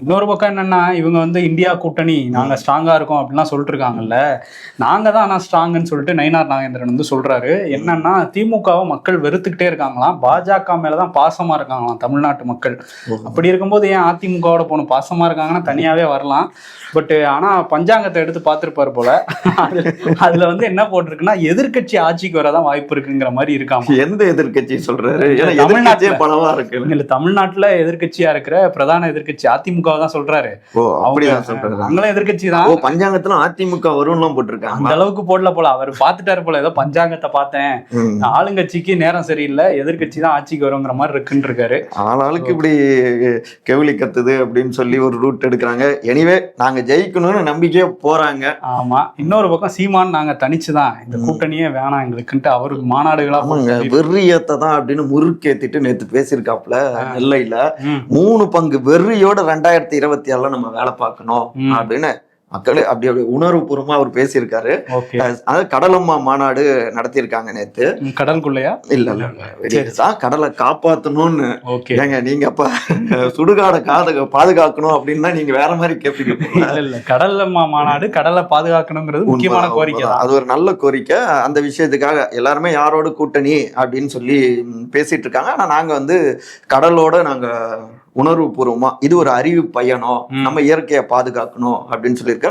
இன்னொரு பக்கம் என்னன்னா, இவங்க வந்து இந்தியா கூட்டணி நாங்க ஸ்ட்ராங்கா இருக்கோம் அப்படின்லாம் சொல்லிட்டு இருக்காங்கல்ல. நாங்க தான் ஆனா ஸ்ட்ராங்குன்னு சொல்லிட்டு நயினார் நாகேந்திரன் வந்து சொல்றாரு. என்னன்னா, திமுகவை மக்கள் வெறுத்துக்கிட்டே இருக்காங்களாம். பாஜக மேலதான் பாசமா இருக்காங்களாம் தமிழ்நாட்டு மக்கள். அப்படி இருக்கும்போது ஏன் அதிமுகவோட போகணும்? பாசமா இருக்காங்கன்னா தனியாவே வரலாம். பட் ஆனா பஞ்சாங்கத்தை எடுத்து பார்த்திருப்பாரு போல. அதுல வந்து என்ன போட்டிருக்குன்னா, எதிர்க்கட்சி ஆட்சிக்கு வரதான் வாய்ப்பு இருக்குங்கிற மாதிரி இருக்காமா. எந்த எதிர்க்கட்சி சொல்றாரு? தமிழ்நாட்டுல பலவா இருக்கு. இல்ல, தமிழ்நாட்டுல எதிர்க்கட்சியா இருக்கிற பிரதான எதிர்க்கட்சி அதிமுக தான் சொல்றாரு. ஓ, அப்படிதான் சொல்றாரு. அவங்களும் எதிர்க்கட்சி தான். ஓ, பஞ்சாங்கத்துல அதிமுக வரும்லாம் போட்டிருக்காங்க. அந்த அளவுக்கு போடல போல. அவர் பாத்துட்டாரு போல, ஏதோ பஞ்சாங்கத்தை பார்த்தேன், ஆளுங்கட்சிக்கு நேரம் சரியில்லை, எதிர்க்கட்சி தான் ஆட்சிக்கு வருங்கிற மாதிரி இருக்குன்னு இருக்காரு. ஆளாளுக்கு இப்படி கெவிலி கத்துது அப்படின்னு சொல்லி ஒரு ரூட் எடுக்கிறாங்க. எனிவே நாங்க ஜெயிக்கணும்னு நம்பிக்கையா போறாங்க. ஆமா. இன்னொரு பக்கம் சீமான் நாங்க தனிச்சுதான், இந்த கூட்டணியே வேணாம் எங்களுக்குன்ட்டு அவருக்கு மாநாடுகளா வெறியத்தை தான் அப்படின்னு முறுக்கேத்திட்டு நேத்து பேசியிருக்காப்ல நெல்லையில. 3 பங்கு வெறியோட 2026 நம்ம வேலை பார்க்கணும் அப்படின்னு மக்களே அப்படி உணர்வுபூர்வமா அவர் பேசியிருக்காரு. அதாவது கடலம்மா மாநாடு நடத்தியிருக்காங்க நேத்து. கடலுக்குள்ளையா? இல்ல, கடலை காப்பாத்தணும்னு. ஏங்க நீங்க அப்ப சுடுகாடை பாதுகாக்கணும் அப்படின்னா நீங்க வேற மாதிரி கேட்பீங்க. இல்ல, கடலம்மா மாநாடு கடலை பாதுகாக்கணுங்கிறது முக்கியமான கோரிக்கை. அது ஒரு நல்ல கோரிக்கை. அந்த விஷயத்துக்காக எல்லாருமே யாரோட கூட்டணி அப்படின்னு சொல்லி பேசிட்டு இருக்காங்க. ஆனா நாங்க வந்து கடலோட நாங்க உணர்வு பூர்வமா இது ஒரு அறிவு பயணம், நம்ம இயற்கையை பாதுகாக்கணும் அப்படின்னு சொல்லியிருக்காரு.